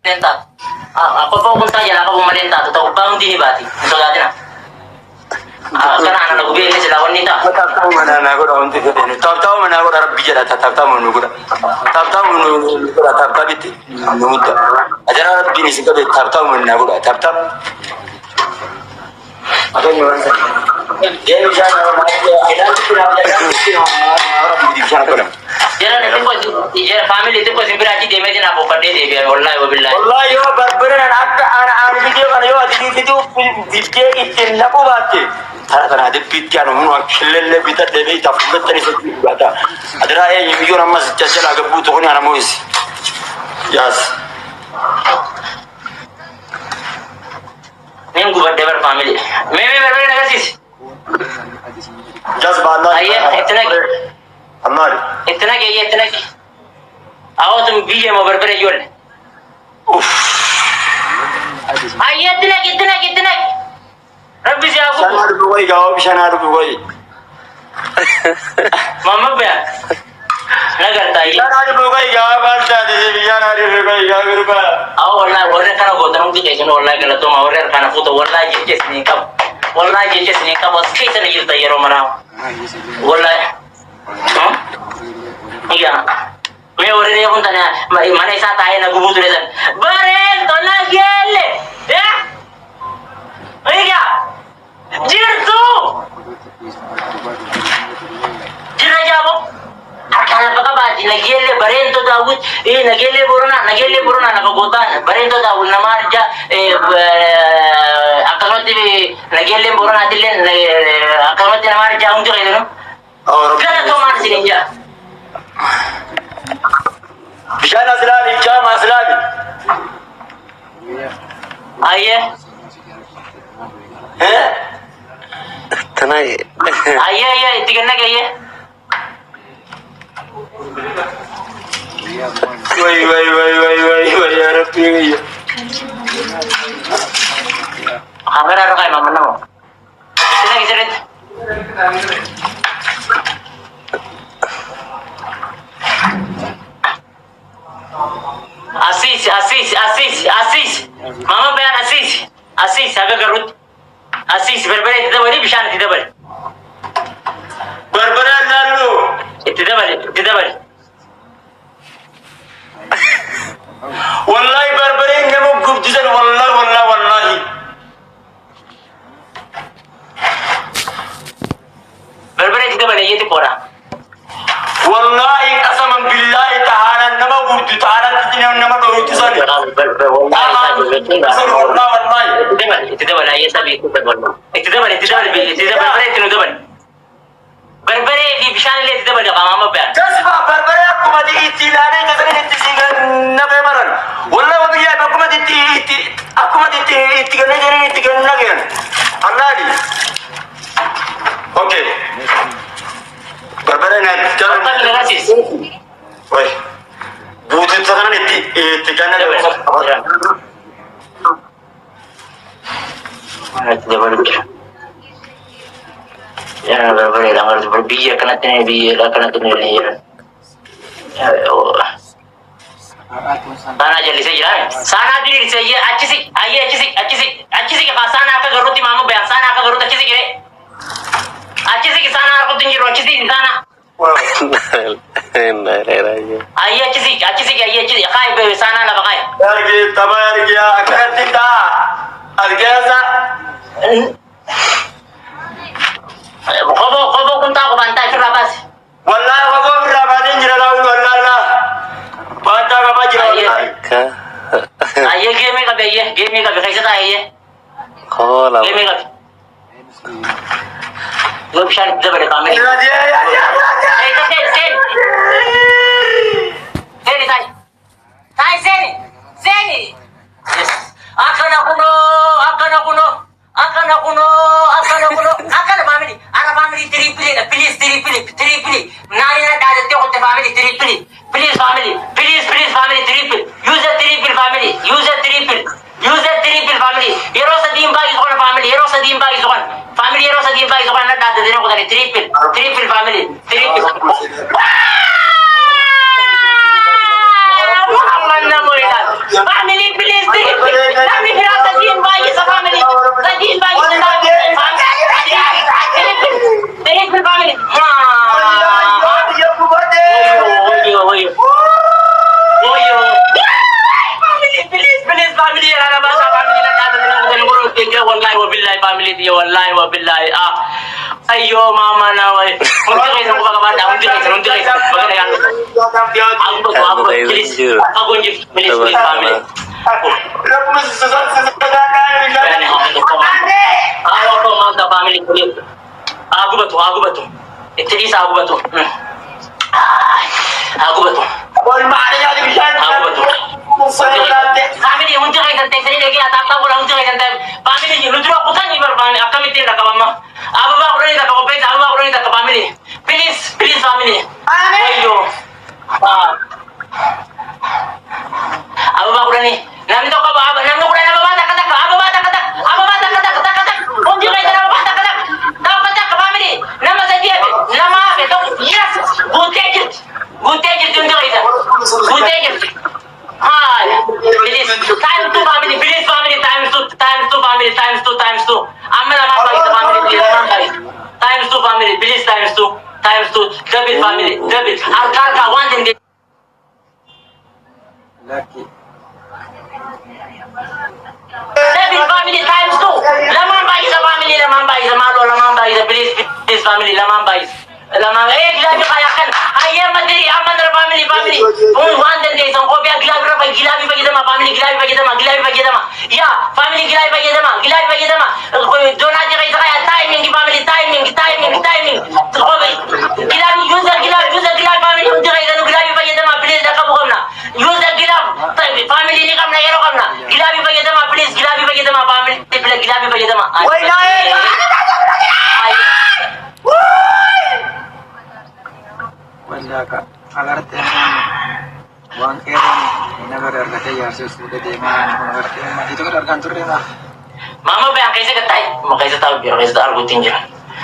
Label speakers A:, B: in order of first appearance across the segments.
A: Malinta. Ako pupunta dyan, ako malinta. Totoo pa ang dinibati. Ito dati na. Kana anak gue ini selawan nita.
B: Tahu mana nak orang untuk ini. Tahu mana orang Arab bicara. Tahu mana orang. Tahu mana tahu itu. Nuta. Ajar bini sih kalau tahu mana orang. Tahu. Apa yang orang? Dia bicara orang ada tidak ada orang bicara orang.
A: Jangan itu kok, jangan family itu kok sebenarnya dia macam apa pada dia biar wallahi wabillah.
B: Wallahi yo berberan anak video kan yo di video video itu nak buat. Karena ada pitkan orang killele bitar demi tafukat tadi sebata. Ada raya yang video nama sejasa lagu butuh ni anak muis. Yes.
A: Ini gue berdebar family. Meme berberan apa sih?
B: Just banda.
A: Ayah, itu lagi.
B: Amar.
A: इतना क्या ये इतना क्या आओ तुम बीजे में बरबरे जोड़ आइए इतना रब्बी से आपको
B: शनार कोई गाँव भी शनार कोई
A: मामा पे ना करता है
B: शनार कोई गाँव बालता है जैसे शनार कोई गाँव रुपा
A: आओ वरना वरना खाना गोता हूँ किसी ने वरना करना तुम वरना खाना फुटो वरना जिस ने कब बस कैसे नहीं गिरता ये रो मरा वरना iya me ore dia pun tanya mana isa tayo nagubuto nila barel to na gele ya iya jirtu jira jabo akala pa ka ba nagele barento dawit nagele buruna nakagutan barento dawit na marja akamati nagele buruna dilen akamati na marja unjo kayo no kana to mar sininja
B: Bishana Islami, Jama Islami.
A: Ayah.
C: Tenang.
A: Ayah, tiga nak ayah.
B: Wai, Arab ini.
A: Kamera ada kayak mama namo. Sini kisarit. Asis. Mama bayan Asis, agak garut. Asis, berbeda tidak boleh, bisa tidak boleh.
B: Berberan lalu.
A: Tidak boleh.
B: Wallahi berberan kamu gubjusan wallahi.
A: Berbeda tidak boleh, itu pora.
B: Wallahi qasaman billahi ta'ala nama gubju ta'ala tidak nama dohitu sana.
A: Tidak boleh, ayah sabi itu berbeda. Tidak boleh, itu boleh. Berbeda di bisa lihat tidak boleh, mama bayan.
B: Kasba berberan aku mati itilane kasar itisigan nabe maran. Wallahi wabillahi aku mati itigan lagi. Allah di. Okay. Berberan jalan.
A: Apa yang Asis?
B: Woi. Butuh tangan itigan lagi.
A: Tidak boleh. Ya, berbeda. Langar berbija kena tinai ya. Sana jadi saja. Sana diri saja. Aci sih. Sana aku garuti mama bayan. Sana aku garut aci sih kire. Aci sih sana aku tunjuk aci sih sana. Ayah aci sih. Kai be sana lah pakai.
B: Yargi tabayargi akan kita. Argasa.
A: Kobo kunta ko bantay sa labas.
B: Wallahi wako birabadin jira lawu wallahi. Banta ka ba jira wallahi.
A: Ayah game ka be kaisa tayo ye.
C: Kola.
A: Game ka. Lo bisa kita balik kami.
B: Ya.
A: Seni. Yes. Akan aku no. Family. Ara family triple. Nari na dada teo kote family triple. Please family triple. Use a triple family. Hero sa dimba isukan family. Family hero sa dimba isukan na dada dino ko tani triple family. Muhammad na mo ilan. Family family tiyo, wallahi wa billahi. Ayo mama na way. Hundi kayo sa mga bata, hundi kayo. Bagay na yan. Ako, please. Ako, please, family. Ako to mga family ko. Ako ba to? Itinis ako ba to? Ako ba to? Family, hundi kayo sa text nila, kaya tapos ko lang hundi kayo sa text. Family, nudro ako sa niyo, family. Ako mitin na kabama. Aba ba ako rin nakakopet? Aba ba ako rin nakaka-family? Please, family. Ayo. Aba ba ako rin? Namin to ka ba? Namin ko rin na babata ka. Aba bata ka. Hundi kayo na babata ka. Ka family. Nama sa diya. Nama ka. Yes. Good take it. Hundi kayo. Good take it. Hi, please, times 2 family, please family, times 2 family, times 2. Amma naman ba ito family, please naman ba ito? Times 2 family, please times 2, double family, double. Arka, one din din.
C: Lucky.
A: Double family, times 2. Lamang ba isa family, malo, please family, lamang ba isa. Gilabi kaya kan. Ayam madiri aman na family. Kung one day isang kopya gilabi pa kita ma family gilabi pa kita ma. Ya, family gilabi pa kita ma. Doon natin kayo sa kaya timing family. Gilabi user family hindi kayo gilabi pa kita ma. Please nakabukam na. User gilabi family ni kam na hero kam na. Gilabi pa kita ma. Please gilabi pa kita ma family. Gilabi pa kita ma.
B: Wait na
C: Wala ka. Agarte naman. One Aaron. Inagar ka yaso sudah di mana. Agarte naman. Itu kan kantor dia mah.
A: Mama ba kaysa katay? Makaysa tao biro kaysa argutin dyan.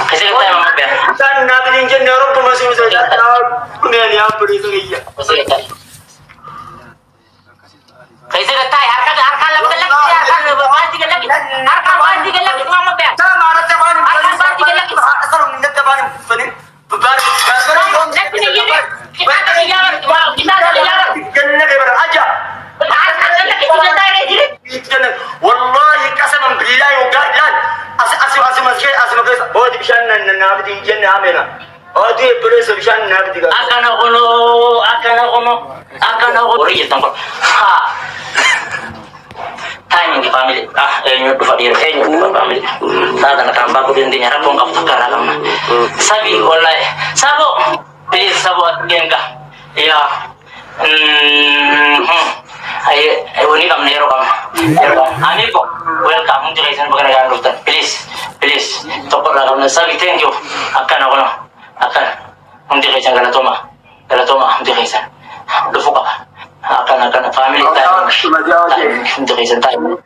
A: Kaysa katay mama ba?
B: Saan natin yung dyan naroon pumasok sa dyan? Kumain niya po dito kaya.
A: Kaysa katay. Kaysa katay. Harka lang ka lagi. Banti ka lagi. Mama ba?
B: Sama anak sa panin.
A: Banti ka lagi.
B: Sarong hindi ka panin. Wallahi kasaman billahi wa gadan asim oh di bishan nan nabti janna amena oh di preso bishan nabti ga
A: Akana kono ori tampo ha timing di family nyo do fadir family sada na kamba ko din nyara pong kaptakara lang sabi wallahi sabo please sabo at genga ya ay wani kam nero kam ami po welcome to Kaisan Baganagan Rutan please topor na kam na sabi thank you akan hindi Kaisan galatoma hindi Kaisan lufo ka akan family time hindi Kaisan time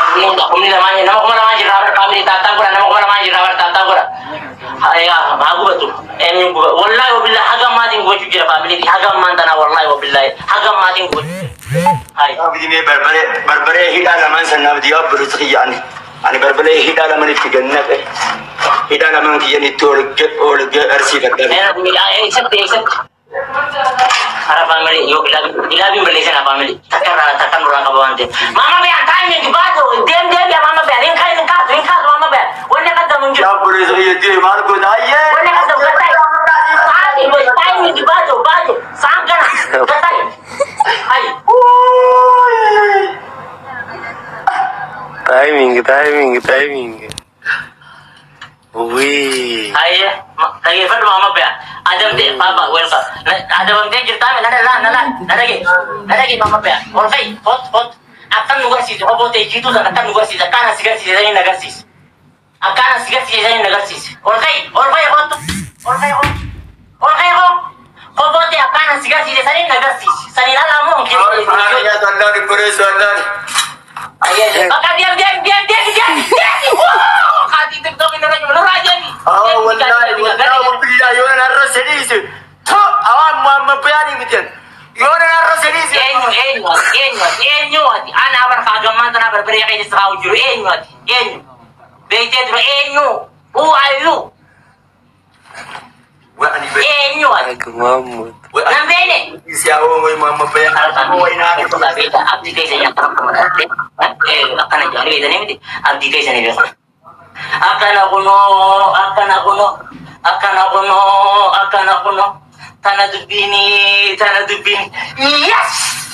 A: ako nila man nama ko malaman jirabar family tatagura mago ba to yung wallahi wabillahi hagam mating go jira family hagam man tana wallahi wabillahi hagam mating go hay
B: abdi me barbare hida laman sanna diya burutiyani ani barbare hida laman tiganna hida laman kiyani tolge arsi kadda
A: except Para family, yo ilabi Malaysia na family. Takkan orang kabawante. Mama be antay ni gibato. Dem ya mama be. Ring ka mama be. Wala ka damun ju.
B: ya buriso yedi mar ko daiye
A: Wala ka damun katay. Ati mo tay ni gibato, bajo. Sangkana. Katay. Ay.
D: Timing. Wih.
A: Ay, lagi fa mama be. Adam de papa welcome. Adam de kita nalagi mama be. Orfai, hot. Akan lugar sih, obote gitu akan lugar sih. Akan sigar sih dari nagarsis. Orfai, hot. Obote akan sigar sih dari nagarsis. Sanila lamu kiri.
B: ya tanda di buriso andani
A: Ayo, maka diam. Kati TikTok ini raja nih.
B: wallahi billahi yo na rosedis to awan mapayani mitian yo na rosedis
A: Enyo. Ana abar kagaman na berberi kayak sa ujur enyo. Bete dro enyo. Who are you?
B: wa ani be
A: Enyo.
D: Mamut.
A: Nambene.
B: siawo ngoy mapayani
A: Moy na kita beta abdi kayak saya terang kemudian. Akan aja ini dan ini abdi kayak saya. Akkana kuno. Tana dubbini. Yes!